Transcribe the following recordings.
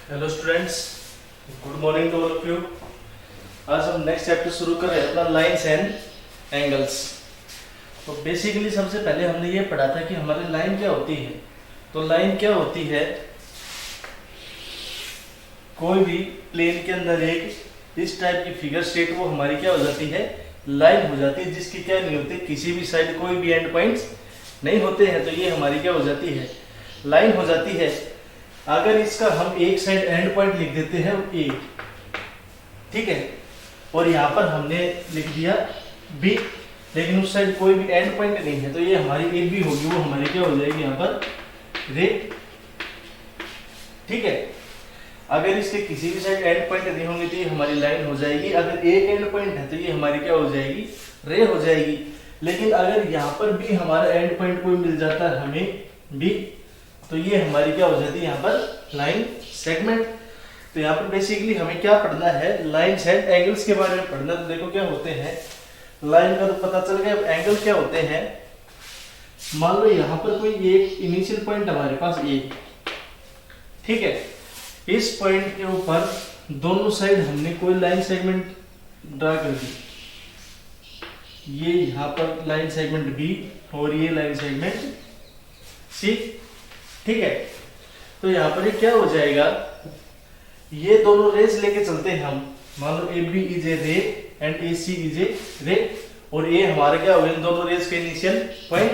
Hello students, good morning to all of you. आज हम next chapter शुरू कर रहे हैं अपना लाइंस एंड एंगल्स। तो बेसिकली सबसे पहले हमने ये पढ़ा था कि हमारी लाइन क्या होती है। तो लाइन क्या होती है, कोई भी प्लेन के अंदर एक इस टाइप की फिगर स्टेट वो हमारी क्या हो जाती है, लाइन हो जाती है, जिसकी क्या नहीं होती, किसी भी साइड कोई भी एंड पॉइंट्स नहीं होते हैं। तो ये हमारी क्या हो जाती है, लाइन हो जाती है। अगर इसका हम एक साइड एंड पॉइंट लिख देते हैं ए, ठीक है, और यहाँ पर हमने लिख दिया बी, लेकिन उस साइड कोई भी एंड पॉइंट नहीं है, तो ये हमारी ए बी होगी, वो हमारी क्या हो जाएगी यहाँ पर रे, ठीक है। अगर इसके किसी भी साइड एंड पॉइंट नहीं होंगे तो ये हमारी लाइन हो जाएगी। अगर एक एंड पॉइंट है तो ये हमारी क्या हो जाएगी, रे हो जाएगी। लेकिन अगर यहाँ पर भी हमारा एंड पॉइंट कोई मिल जाता है हमें बी, तो ये हमारी क्या हो जाती है यहाँ पर लाइन सेगमेंट। तो यहाँ पर बेसिकली हमें क्या पढ़ना है, लाइंस एंड एंगल्स के बारे में पढ़ना। तो देखो क्या होते हैं, लाइन का तो पता चल गया, अब एंगल क्या होते हैं। मान लो यहाँ पर कोई एक इनिशियल पॉइंट हमारे पास ए, ठीक है, इस पॉइंट के ऊपर दोनों साइड हमने कोई लाइन सेगमेंट ड्रा कर दी। ये यहाँ पर लाइन सेगमेंट बी और ये लाइन सेगमेंट सी, ठीक है। तो यहाँ पर ये क्या हो जाएगा, ये दोनों रेज लेके चलते हैं हम। मान लो ए बी इज ए रे and A C is a रे, और ये हमारे क्या हो गए, इन दोनों रेज के इनिशियल पॉइंट।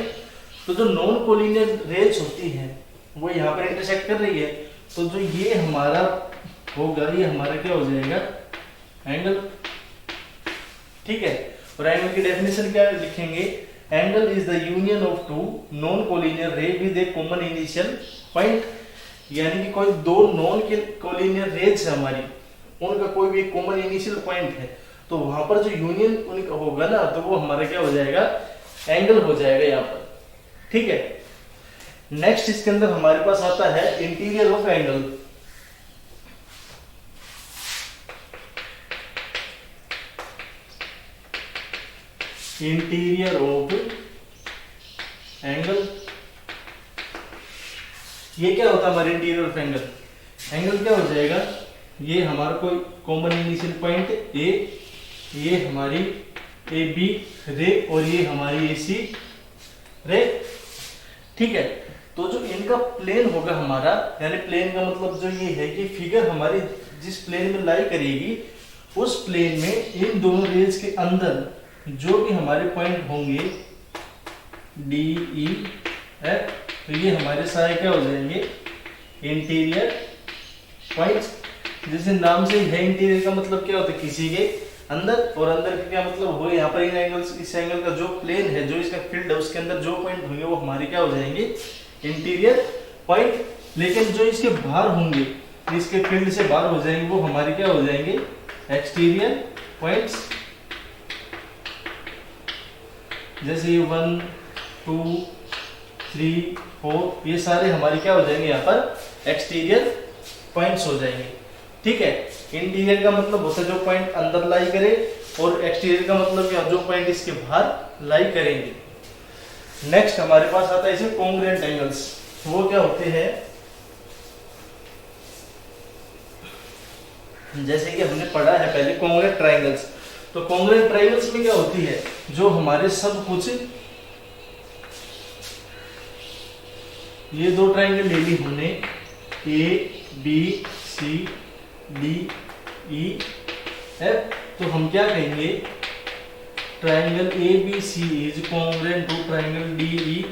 तो जो नॉन कोलिनियर रेज होती हैं वो यहाँ पर इंटरसेक्ट कर रही है, तो जो ये हमारा होगा, ये हमारा क्या हो जाएगा, एंगल, ठीक है। और एंगल की डेफिनेशन क्या लिखेंगे, angle is the union of two non collinear ray with a common initial point. यानी कि कोई दो नॉन कोलिनियर रेज है हमारी, उनका कोई भी कॉमन इनिशियल पॉइंट है, तो वहां पर जो यूनियन उनका होगा ना, तो वो हमारा क्या हो जाएगा, एंगल हो जाएगा यहाँ पर, ठीक है। नेक्स्ट इसके अंदर हमारे पास आता है interior of angle. Interior of angle, ये क्या होता है हमारे इंटीरियर ऑफ एंगल। एंगल क्या हो जाएगा, ये हमारा कोई कॉमन इनिशियल पॉइंट ए, ये हमारी ए बी रे और ये हमारी ए सी रे, ठीक है। तो जो इनका प्लेन होगा हमारा, यानी प्लेन का मतलब जो ये है कि फिगर हमारी जिस प्लेन में लाई करेगी, उस प्लेन में इन दोनों रेज के अंदर जो भी हमारे पॉइंट होंगे डी ई एफ, तो ये हमारे सारे क्या हो जाएंगे, इंटीरियर पॉइंट्स। जैसे नाम से है, इंटीरियर का मतलब क्या होता है, किसी के अंदर, और अंदर का क्या मतलब हो, यहाँ पर इन एंगल्स, इस एंगल का जो प्लेन है, जो इसका फील्ड है, उसके अंदर जो पॉइंट होंगे वो हमारे क्या हो जाएंगे, इंटीरियर पॉइंट। लेकिन जो इसके बाहर होंगे, इसके फील्ड से बाहर हो जाएंगे, वो हमारे क्या हो जाएंगे, एक्सटीरियर पॉइंट्स। जैसे ये 1 2 3 4, ये सारे हमारे क्या हो जाएंगे, यहाँ पर एक्सटीरियर पॉइंट्स हो जाएंगे, ठीक है। इंटीरियर का मतलब होता है जो पॉइंट अंदर लाई करे, और एक्सटीरियर का मतलब क्या, जो पॉइंट इसके बाहर लाई करेंगे। नेक्स्ट हमारे पास आता है इसे कॉन्ग्रुएंट एंगल्स। वो क्या होते हैं, जैसे कि हमने पढ़ा है पहले कॉन्ग्रुएंट ट्रायंगल्स। तो कॉन्ग्रुएंट ट्रायंगल्स में क्या होती है, जो हमारे सब कुछ, ये दो ट्रायंगल ले ली हमने, A B C D E F, तो हम क्या कहेंगे, triangle A B C is congruent to triangle D E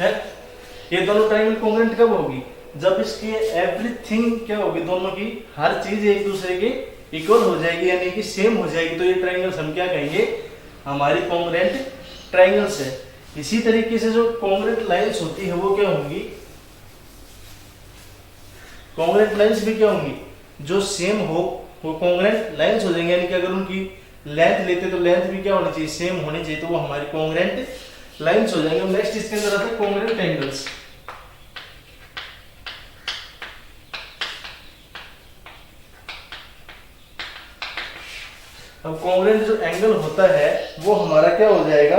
F. ये दोनों ट्रायंगल कॉन्ग्रुएंट कब होगी, जब इसकी एवरीथिंग क्या होगी, दोनों की हर चीज एक दूसरे के इक्वल हो जाएगी, यानी कि सेम हो जाएगी। तो ये ट्रायंगल्स हम क्या कहेंगे, हमारी कॉन्ग्रुएंट ट्रायंगल्स है। इसी तरीके से जो कॉन्ग्रुएंट लाइंस होती है वो क्या होंगी, कॉन्ग्रुएंट लाइंस भी क्या होंगी, जो सेम हो वो कॉन्ग्रुएंट लाइंस हो जाएंगे। यानी कि अगर उनकी लेंथ लेते तो लेंथ भी क्या होनी चाहिए, सेम होनी चाहिए, तो वो हमारी कॉन्ग्रुएंट लाइंस हो जाएंगे। नेक्स्ट इसके अंदर आता है कॉन्ग्रुएंट एंगल्स। अब कॉन्ग्रुएंट जो एंगल होता है वो हमारा क्या हो जाएगा,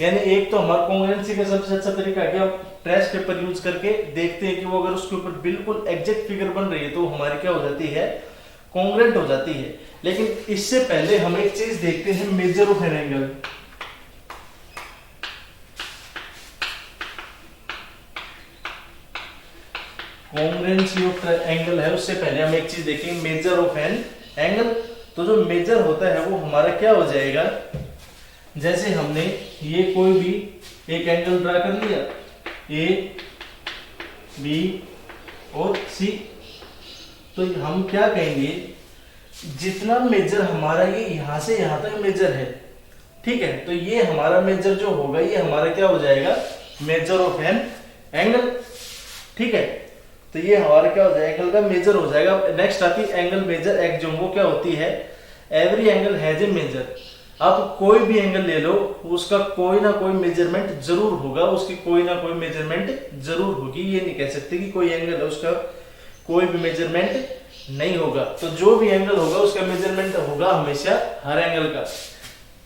यानी एक तो हमारा कॉन्ग्रुएंसी का सबसे अच्छा तरीका क्या, ट्रेस पेपर यूज करके देखते हैं कि वो अगर उसके ऊपर बिल्कुल एग्जैक्ट फिगर बन रही है तो हमारी क्या हो जाती है, कॉन्ग्रुएंट हो जाती है। लेकिन इससे पहले हम एक चीज देखते हैं, major of an angle. Congruency of angle है, उससे पहले हम एक चीज देखेंगे, मेजर ऑफ एन एंगल। तो जो मेजर होता है वो हमारा क्या हो जाएगा, जैसे हमने ये कोई भी एक एंगल ड्रा कर लिया, ए बी और सी, तो हम क्या कहेंगे, जितना मेजर हमारा ये यहां से यहां तक मेजर है, ठीक है, तो ये हमारा मेजर जो होगा ये हमारा क्या हो जाएगा, मेजर ऑफ एन एंगल। ठीक है, तो ये हमारा क्या हो जाएगा, एंगल का मेजर हो जाएगा। नेक्स्ट आती है एंगल मेजर एक्सियोम, वो क्या होती है, every angle has a measure. आप कोई भी एंगल ले लो, उसका कोई ना कोई मेजरमेंट जरूर होगा, उसकी कोई ना कोई मेजरमेंट जरूर होगी। ये नहीं कह सकते कि कोई एंगल है उसका कोई भी मेजरमेंट नहीं होगा। तो जो भी एंगल होगा उसका मेजरमेंट होगा हमेशा हर एंगल का।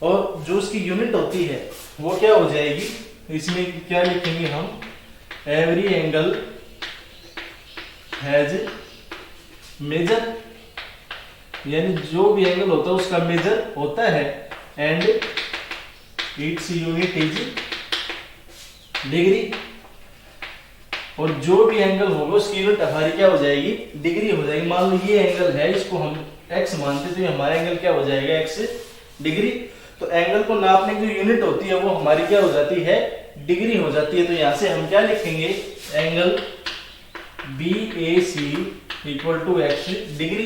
और जो उसकी यूनिट होती है वो क्या हो जाएगी, इसमें क्या लिखेंगे हम, एवरी एंगल हैज मेजर, यानी जो भी एंगल होता है उसका मेजर होता है, and its unit is degree. और जो भी एंगल होगा उसकी यूनिट हमारी क्या हो जाएगी, डिग्री हो जाएगी। मान लो ये एंगल है, इसको हम x मानते, तो ये हमारा एंगल क्या हो जाएगा, x डिग्री। तो एंगल को नापने की जो यूनिट होती है वो हमारी क्या हो जाती है, डिग्री हो जाती है। तो यहां से हम क्या लिखेंगे, angle BAC equal to x degree.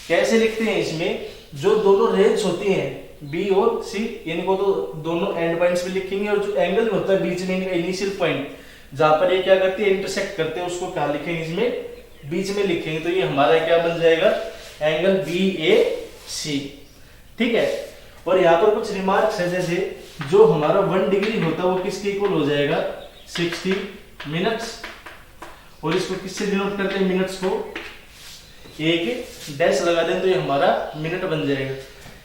कैसे लिखते हैं, इसमें जो दोनों रेंज होती हैं B और C, इनको तो दोनों एंड पॉइंट्स पे लिखेंगे, और जो एंगल होता है बीच में इनिशियल पॉइंट जहां पर ये क्या करती है, इंटरसेक्ट करते हैं, उसको क्या लिखेंगे, इसमें बीच में लिखेंगे। तो ये हमारा क्या बन जाएगा, एंगल BAC। ठीक है, और यहाँ पर कुछ रिमार्क्स है, जैसे जो हमारा 1 डिग्री होता है वो किसके इक्वल हो जाएगा, 60 मिनट्स। और इसको किससे डिनोट करते हैं, मिनट्स को एक डैश लगा दें तो ये हमारा मिनट बन जाएगा।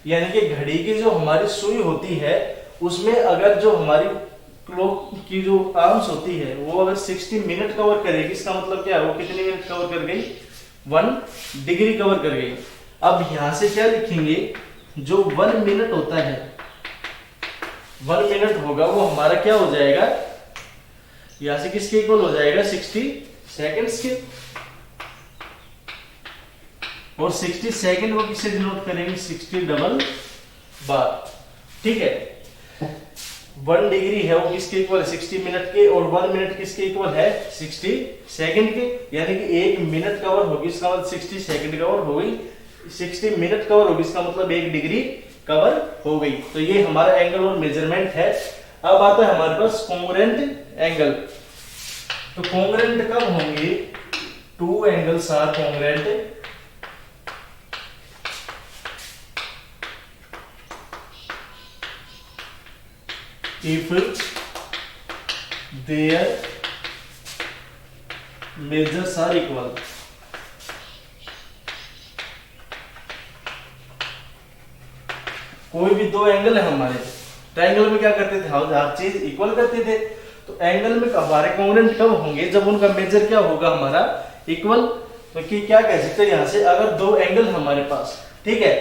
यानी कि घड़ी की जो हमारी सुई होती है उसमें अगर जो हमारी क्लॉक की जो आर्म्स होती है वो अगर 60 मिनट कवर करेगी, इसका मतलब क्या है, वो कितनी मिनट कवर कर गई, 1 डिग्री कवर कर गई। अब यहां से क्या लिखेंगे, जो 1 मिनट होता है, 1 मिनट होगा वो हमारा क्या हो जाएगा, यहां से किसके इक्वल हो जाएगा, 60 सेकंड्स के। और 60 सेकंड को किससे डिनोट करेंगे, 60 डबल बार। ठीक है, 1 डिग्री है वो किसके इक्वल है, 60 मिनट के, और 1 मिनट किसके इक्वल है, 60 सेकंड के। यानी कि 1 मिनट कवर होगी, इसका मतलब 60 सेकंड कवर हो गई, 60 मिनट कवर होगी, इसका मतलब 1 डिग्री कवर हो गई। तो ये हमारा एंगल और मेजरमेंट है। अब आता है हमारे पास कॉन्ग्रुएंट एंगल। तो कॉन्ग्रुएंट कब होंगे, 2 angles are congruent if their measures are equal। कोई भी 2 एंगल है हमारे, ट्रायंगल में क्या करते थे, हर चीज इक्वल करते थे। तो एंगल में हमारे कॉन्ग्रुएंट कब होंगे, जब उनका मेजर क्या होगा, हमारा इक्वल। तो क्या कह सकते हैं, यहां से अगर 2 एंगल हमारे पास, ठीक है,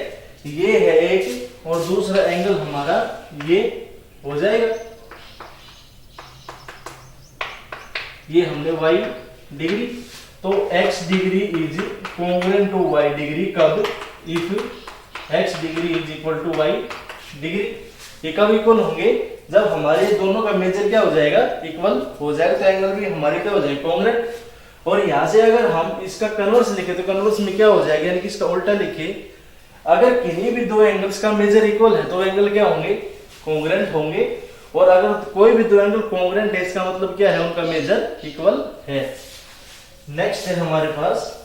ये है एक और दूसरा एंगल हमारा ये हो जाएगा, ये हमने y डिग्री। तो x degree is congruent to y degree कब, if x degree is equal to y degree. ये कब इक्वल होंगे, जब हमारे दोनों का मेजर क्या हो जाएगा, इक्वल हो जाएगा। तो एंगल भी हमारे क्या हो जाएगा, कॉन्ग्रुएंट। और यहां से अगर हम इसका कन्वर्स लिखे तो कन्वर्स में क्या हो जाएगा, यानी कि इसका उल्टा लिखे, अगर किन्हीं भी 2 एंगल्स का मेजर इक्वल है तो एंगल क्या होंगे, कॉन्ग्रुएंट होंगे। और अगर कोई भी 2 एंगल कॉन्ग्रुएंट है, इसका मतलब क्या है, उनका मेजर इक्वल है। नेक्स्ट है हमारे पास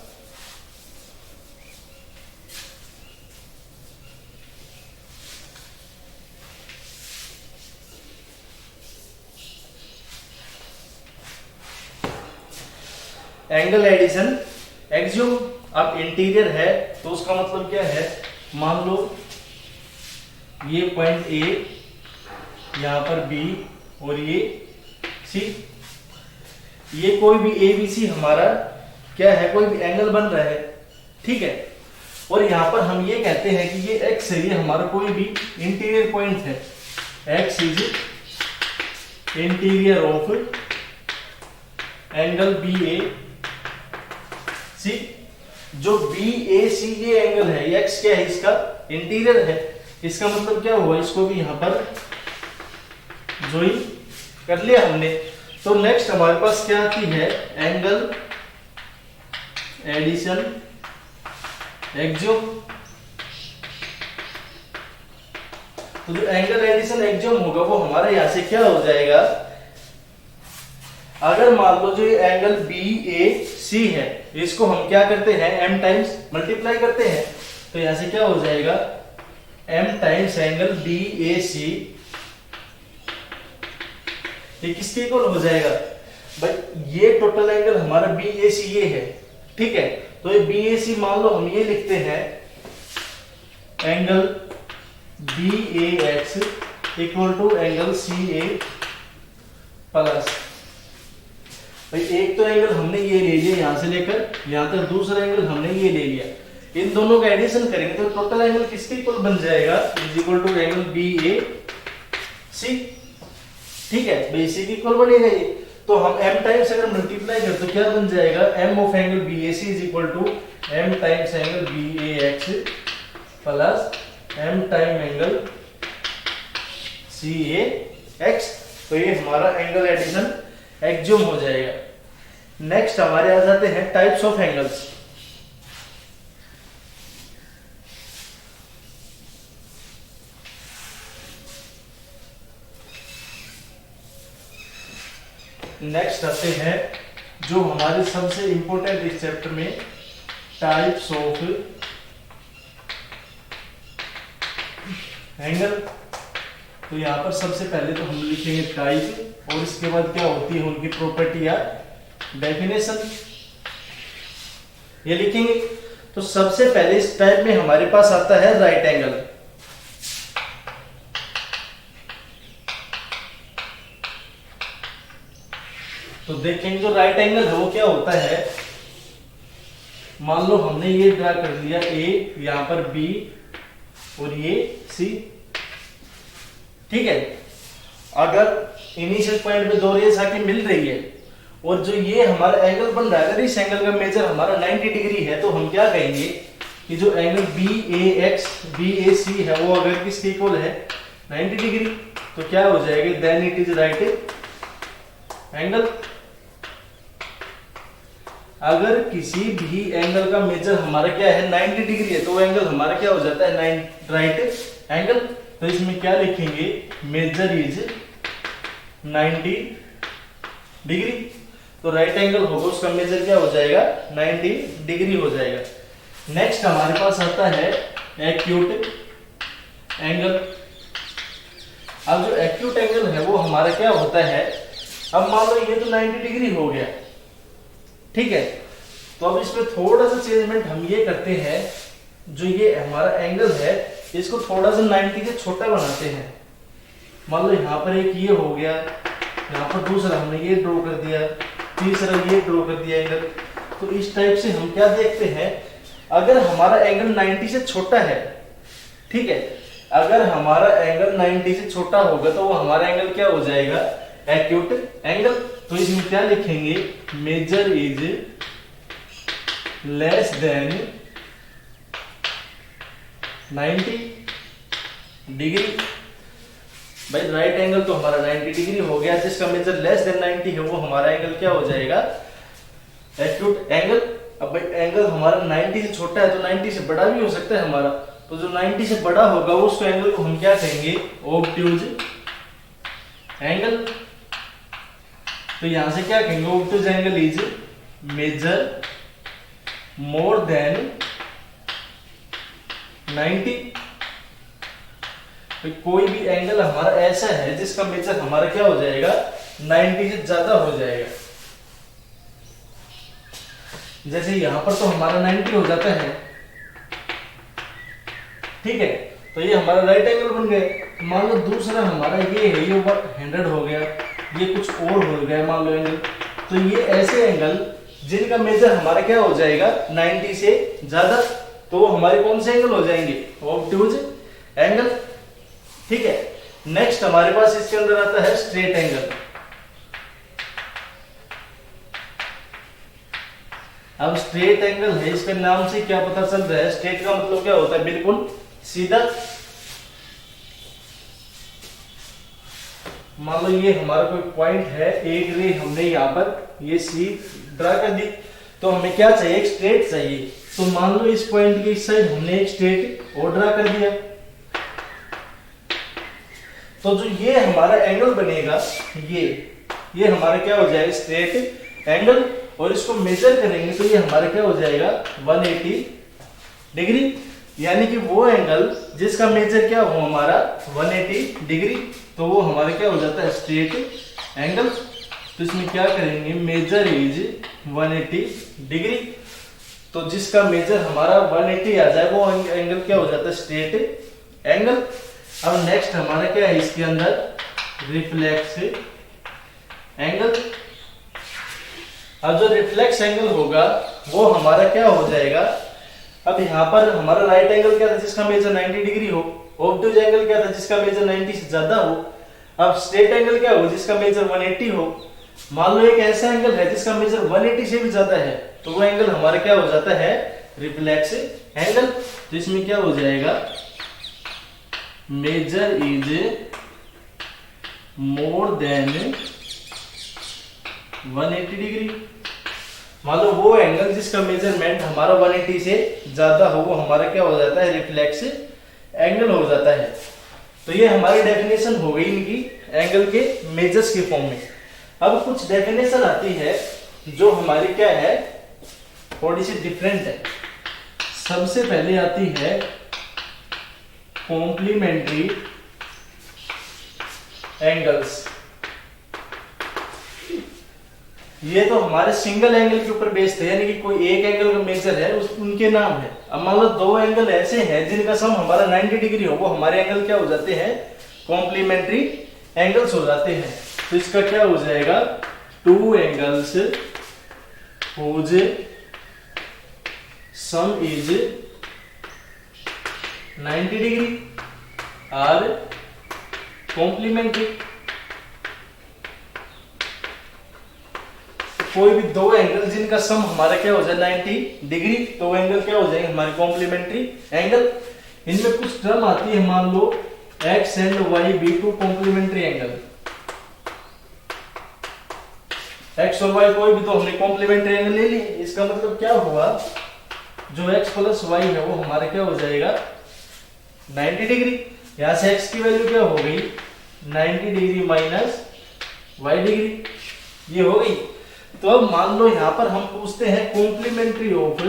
एंगल एडिशन एक्सियोम। अब इंटीरियर है तो उसका मतलब क्या है, मान लो ये पॉइंट A, यहां पर B और ये C। ये कोई भी ABC हमारा क्या है, कोई भी एंगल बन रहा है, ठीक है। और यहां पर हम ये कहते हैं कि ये x है, ये हमारा कोई भी इंटीरियर पॉइंट है, x is interior of angle BAC। जो BAC ये एंगल है, ये x क्या है, इसका इंटीरियर है। इसका मतलब क्या हुआ, इसको भी यहां पर ज्वाइन कर लिया हमने। तो नेक्स्ट हमारे पास क्या आती है, एंगल एडिशन एक्जियोम। तो जो एंगल एडिशन एक्जियोम होगा वो हमारा यहां से क्या हो जाएगा, अगर मान लो जो ये एंगल BAC है, इसको हम क्या करते हैं, m टाइम्स मल्टीप्लाई करते हैं, तो यहां से क्या हो जाएगा, m टाइम्स एंगल BAC, ये किसके इक्वल हो जाएगा भाई, ये टोटल एंगल हमारा BAC ये है, ठीक है। तो ये BAC मान लो हम ये लिखते हैं angle BAX equal to angle CA plus, भाई एक तो एंगल हमने ये ले लिया यहां से लेकर यहां तक, दूसरा एंगल हमने ये ले लिया, इन दोनों का एडिशन करेंगे तो टोटल एंगल किसके इक्वल बन जाएगा, is equal to angle BAC, ठीक है, BAC की इक्वल बनेगा ये। तो हम m टाइम्स अगर मल्टीप्लाई करें तो क्या बन जाएगा, m of angle BAC is equal to m times angle BAX plus m time angle CAX। तो ये हमारा एंगल एडिशन एक्जियोम हो जाएगा। नेक्स्ट हमारे आ जाते हैं टाइप्स ऑफ एंगल्स। नेक्स्ट आते हैं जो हमारे सबसे इंपॉर्टेंट इस चैप्टर में, टाइप्स ऑफ एंगल। तो यहां पर सबसे पहले तो हम लिखेंगे टाइप, और इसके बाद क्या होती है उनकी प्रॉपर्टी या डेफिनेशन, ये लिखेंगे। तो सबसे पहले इस टाइप में हमारे पास आता है राइट एंगल। तो देखेंगे जो राइट एंगल है वो क्या होता है, मान लो हमने ये ड्रा कर लिया A, यहां पर B और ये C, ठीक है। अगर इनिशियल पॉइंट पे दो रेस आके मिल रही है और जो ये हमारा एंगल बन रहा है, अगर इस एंगल का मेजर हमारा 90 डिग्री है, तो हम क्या कहेंगे कि जो एंगल BAC है वो अगर किसके इक्वल है, 90 डिग्री, तो क्या हो जाएगा, then it is right angle. अगर किसी भी एंगल का मेजर हमारा क्या है, 90 डिग्री है, तो वो एंगल हमारा क्या हो जाता है, राइट एंगल। तो इसमें क्या लिखेंगे, मेजर इज 90 डिग्री। तो राइट एंगल होगा उसका मेजर क्या हो जाएगा, 90 डिग्री हो जाएगा। नेक्स्ट हमारे पास आता है एक्यूट एंगल। अब जो एक्यूट एंगल है वो हमारा क्या होता है, अब मान लो ये तो 90 डिग्री हो गया, ठीक है। तो अब इसमें थोड़ा सा चेंजमेंट हम ये करते हैं, जो ये हमारा एंगल है इसको थोड़ा सा 90 से छोटा बनाते हैं। मान लो यहाँ पर एक ये हो गया, यहाँ पर दूसरा हमने ये ड्रॉ कर दिया, तीसरा ये ड्रॉ कर दिया एंगल। तो इस टाइप से हम क्या देखते हैं, अगर हमारा एंगल 90 से छोटा है, ठीक है, अगर हमारा एंगल 90 से छोटा होगा तो वो हमारा एंगल क्या हो जाएगा, एक्यूट एंगल। तो इसमें क्या लिखेंगे, measure is less than 90 degree. भाई राइट एंगल तो हमारा 90 डिग्री हो गया, जिसका मेजर लेस देन 90 है वो हमारा एंगल क्या हो जाएगा, एक्यूट एंगल। अब भाई एंगल हमारा 90 से छोटा है तो 90 से बड़ा भी हो सकता है हमारा, तो जो 90 से बड़ा होगा उस एंगल को हम क्या कहेंगे, ऑब्ट्यूज एंगल। तो यहां से क्या कहेंगे, obtuse angle is measure more than 90। तो कोई भी एंगल हमारा ऐसा है जिसका मेजर हमारा क्या हो जाएगा, 90 से ज्यादा हो जाएगा। जैसे यहां पर तो हमारा 90 हो जाता है, ठीक है, तो ये हमारा राइट एंगल बन गया। मान लो दूसरा हमारा ये है, ये 100 हो गया, ये कुछ और हो गया, मान लो एंगल तो ये ऐसे एंगल जिनका मेजर हमारा क्या हो जाएगा 90 से ज्यादा, तो वो हमारे कौन से एंगल हो जाएंगे, ऑब्टयूज एंगल। ठीक है, नेक्स्ट हमारे पास इसके अंदर आता है स्ट्रेट एंगल। अब स्ट्रेट एंगल है, इसके नाम से क्या पता चल रहा है, स्ट्रेट का मतलब क्या होता है, बिल्कुल सीधा। मान लो ये हमारा कोई पॉइंट है, एक रे हमने यहाँ पर ये सी ड्रा कर दी, तो हमें क्या चाहिए, एक स्ट्रेट चाहिए। तो मान लो इस पॉइंट के इस साइड हमने एक स्ट्रेट और ड्रा कर दिया, तो जो ये हमारा एंगल बनेगा, ये हमारा क्या हो जाएगा, स्ट्रेट एंगल। और इसको मेजर करेंगे तो ये हमारा क्या हो जाएगा 180 डिग्री, यानी कि वो एंगल जिसका मेजर क्या हो हमारा 180 डिग्री, तो वो हमारा क्या हो जाता है, स्ट्रेट एंगल। तो इसमें क्या करेंगे, मेजर इज 180 डिग्री, तो जिसका मेजर हमारा 180 आ जाए वो एंगल क्या हो जाता है, स्ट्रेट एंगल। अब नेक्स्ट हमारा क्या है इसके अंदर, रिफ्लेक्स एंगल। अब जो रिफ्लेक्स एंगल होगा वो हमारा क्या हो जाएगा, अब यहाँ पर हमारा राइट एंगल क्या था जिसका मेजर 90 डिग्री हो, ऑब्टयूज एंगल क्या था जिसका मेजर 90 से ज्यादा हो, अब स्ट्रेट एंगल क्या हो जिसका मेजर 180 हो। मान लो एक ऐसा एंगल है जिसका मेजर 180 से भी ज्यादा है, तो वो एंगल हमारा क्या हो जाता है, रिफ्लेक्स एंगल। तो इसमें क्या हो जाएगा, measure is more than 180 degree. मान लो वो एंगल जिसका मेजरमेंट हमारा 180 से ज्यादा हो, वो हमारा क्या हो जाता है, रिफ्लेक्स एंगल हो जाता है। तो ये हमारी डेफिनेशन हो गई इनकी एंगल के मेजर्स के फॉर्म में। अब कुछ डेफिनेशन आती है जो हमारी क्या है, थोड़ी सी डिफरेंट है। सबसे पहले आती है कॉम्प्लीमेंट्री एंगल्स। ये तो हमारे सिंगल एंगल के ऊपर बेस्ड है, यानी कि कोई एक एंगल का मेजर है उनके नाम है। अब मान लो दो एंगल ऐसे हैं जिनका सम हमारा 90 डिग्री हो, वो हमारे एंगल क्या हो जाते हैं, कॉम्प्लीमेंट्री एंगल्स हो जाते हैं। तो इसका क्या हो जाएगा, two angles whose sum is 90 degree are complementary. कोई भी दो एंगल जिनका सम हमारा क्या हो जाए 90 डिग्री, तो वो एंगल क्या हो जाएंगे, हमारे कॉम्प्लीमेंट्री एंगल। इनमें कुछ टर्म आती है, मान लो x and y be two complementary angle. x और y कोई भी तो हमने कॉम्प्लीमेंट्री एंगल ले ली, इसका मतलब क्या हुआ, जो x प्लस y है वो हमारा क्या हो जाएगा 90 डिग्री। यहां से x की वैल्यू क्या हो गई, 90 डिग्री माइनस y डिग्री, ये हो गई। तो अब मान लो यहां पर हम पूछते हैं कॉम्प्लीमेंट्री ऑफ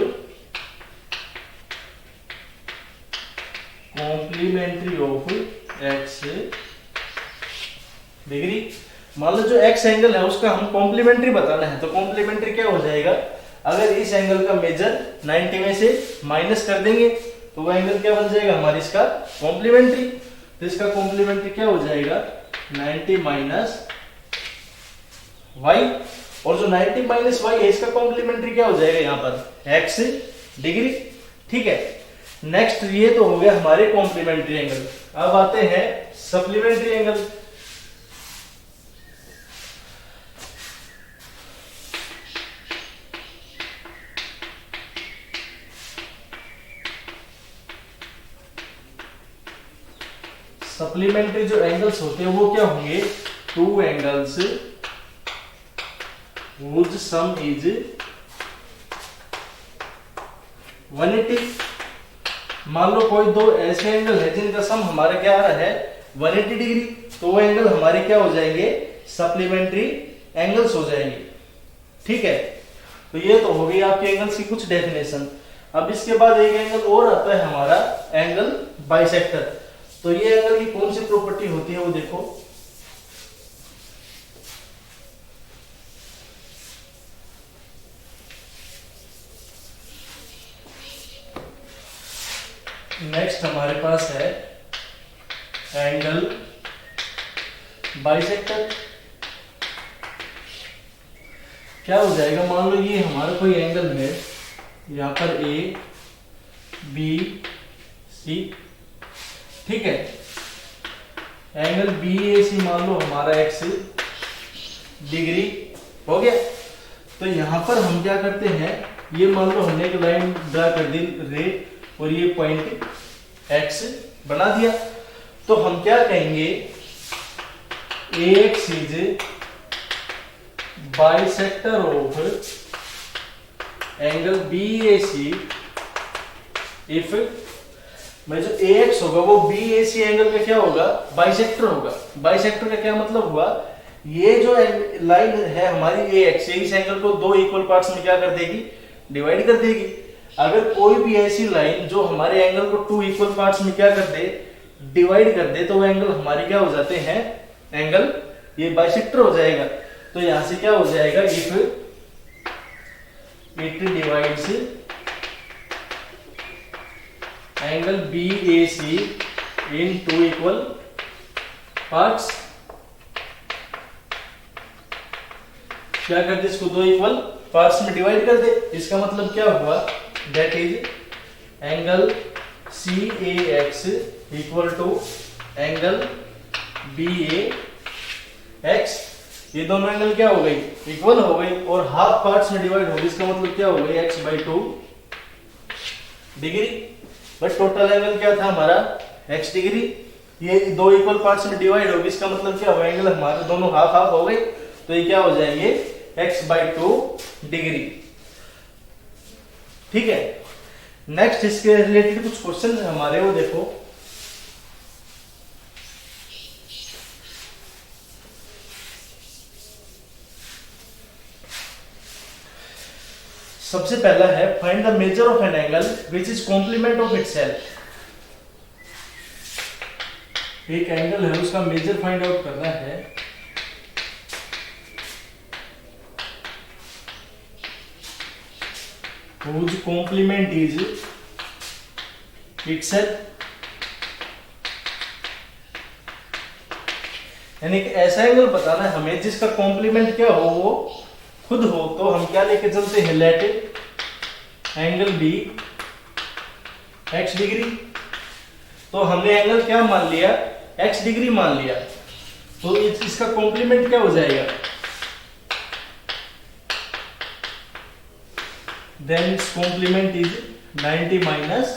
x डिग्री। मान लो जो x एंगल है उसका हम कॉम्प्लीमेंट्री बताना है, तो कॉम्प्लीमेंट्री क्या हो जाएगा, अगर इस एंगल का मेजर 90 में से माइनस कर देंगे तो वो एंगल क्या बन जाएगा हमारी, इसका कॉम्प्लीमेंट्री। तो इसका कॉम्प्लीमेंट्री क्या हो जाएगा, 90 माइनस y, और जो 90 माइनस y है इसका कॉम्प्लीमेंट्री क्या हो जाएगा यहाँ पर x डिग्री। ठीक है, नेक्स्ट ये तो हो गया हमारे कॉम्प्लीमेंट्री एंगल। अब आते हैं सप्लीमेंट्री एंगल। सप्लीमेंट्री जो एंगल्स होते हैं वो क्या होंगे, two angles whose sum is 180। मान लो कोई दो ऐसे एंगल है जिनका सम हमारा क्या आ रहा है 180 डिग्री, तो वो एंगल हमारे क्या हो जाएंगे, सप्लीमेंट्री एंगल्स हो जाएंगे। ठीक है, तो ये तो हो गई आपके एंगल्स की कुछ डेफिनेशन। अब इसके बाद एक एंगल और आता है हमारा एंगल बाइसेक्टर। तो ये एंगल की कौन सी प्रॉपर्टी होती है वो देखो, नेक्स्ट हमारे पास है एंगल बाइसेक्टर। क्या हो जाएगा, मान लो ये हमारा कोई एंगल है, यहाँ पर ए बी सी, ठीक है, एंगल बी ए सी मान लो हमारा x डिग्री हो गया। तो यहाँ पर हम क्या करते हैं, ये मान लो हमने एक लाइन ड्रा कर दी रे, और ये पॉइंट x बना दिया, तो हम क्या कहेंगे, AX is bisector of angle BAC if, मैं जो AX होगा वो BAC एंगल का क्या होगा, बाइसेक्टर होगा। बाइसेक्टर का क्या मतलब हुआ, ये जो लाइन है हमारी AX, इस एंगल को दो इक्वल पार्ट्स में क्या कर देगी, डिवाइड कर देगी। अगर कोई भी ऐसी लाइन जो हमारे एंगल को टू इक्वल पार्ट्स में क्या कर दे, डिवाइड कर दे, तो वो एंगल हमारे क्या हो जाते हैं, एंगल ये बाइसेक्टर हो जाएगा। तो यहां से क्या हो जाएगा, if it divides angle BAC in two equal parts, क्या कर दे, इसको दो इक्वल पार्ट्स में डिवाइड कर दे। इसका मतलब क्या हुआ, that is angle CAX equal to angle BAX। ये दोनों एंगल क्या हो गई, इक्वल हो गई, और हाफ पार्ट्स में डिवाइड हो गई। इसका मतलब क्या हो गई, x/2 degree. But total angle क्या था हमारा, x डिग्री। ये दो इक्वल पार्ट्स में डिवाइड होगी, इसका मतलब क्या होगा, एंगल हमारे दोनों हाफ हाफ हो गई, तो ये क्या हो जाएंगे, x/2 डिग्री। ठीक है, नेक्स्ट इसके रिलेटेड कुछ क्वेश्चन हमारे, वो देखो। सबसे पहला है, find the measure of an angle which is complement of itself. एक एंगल है, उसका मेजर फाइंड आउट करना है। whose complement is itself, यानी कि ऐसा एंगल बताना है हमें जिसका कॉम्प्लीमेंट क्या हो, वो खुद हो। तो हम क्या लेके चलते हैं, let angle be x degree. तो हमने एंगल क्या मान लिया, x डिग्री मान लिया, तो इसका कॉम्प्लीमेंट क्या हो जाएगा, then its complement is 90 minus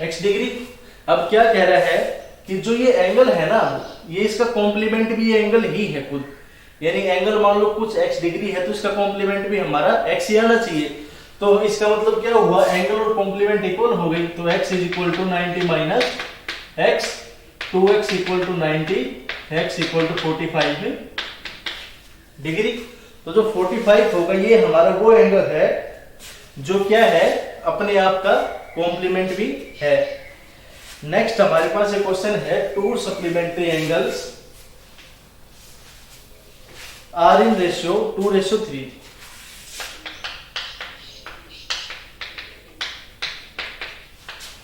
x degree. अब क्या कह रहा है कि जो ये एंगल है ना, ये इसका कॉम्प्लीमेंट भी ये एंगल ही है खुद। यानी एंगल मान लो कुछ x डिग्री है, तो इसका कॉम्प्लीमेंट भी हमारा x ही आना चाहिए। तो इसका मतलब क्या हुआ, एंगल और कॉम्प्लीमेंट इक्वल हो गई। तो x इज equal to 90 minus x, 2x equal to 90, x equal to 45 degree. तो जो 45 होगा ये हमारा वो एंगल है जो क्या है, अपने आप का कॉम्प्लीमेंट भी है। नेक्स्ट हमारे पास एक क्वेश्चन है, two supplementary angles are in ratio 2:3।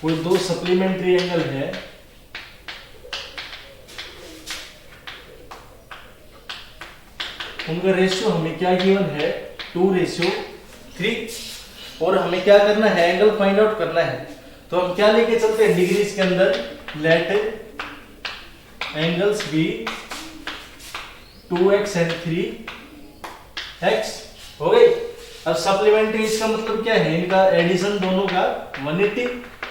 कोई दो सप्लीमेंट्री एंगल है, उनका रेशियो हमें क्या गिवन है, 2:3, और हमें क्या करना है, एंगल फाइंड आउट करना है। तो हम क्या लेके चलते हैं डिग्रीज के अंदर, late angles B 2x and 3x हो गई। अब सप्लीमेंट्री इसका मतलब क्या है, इनका एडिशन दोनों का 180।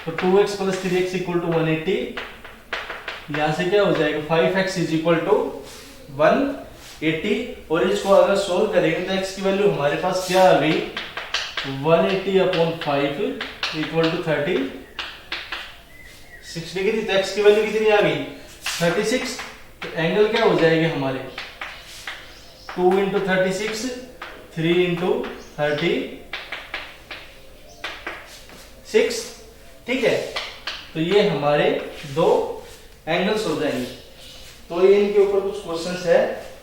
तो 2x plus 3x equal to 180। यहां से क्या हो जाएगा, 5x इज इक्वल टू 180। और इसको अगर सोल्व करेंगे तो x की वैल्यू हमारे पास क्या आ गई, 180/5 इक्वल टू 36 डिग्री। तो x की वैल्यू कितनी आ गई, 36। तो एंगल क्या हो जाएंगे हमारे, 2 × 36, 3 × 36। ठीक है, तो ये हमारे दो एंगल्स हो जाएंगे। तो ये इनके ऊपर कुछ क्वेश्चंस है,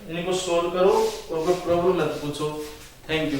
इनको सोल्व करो और कोई प्रॉब्लम मत पूछो। Thank you.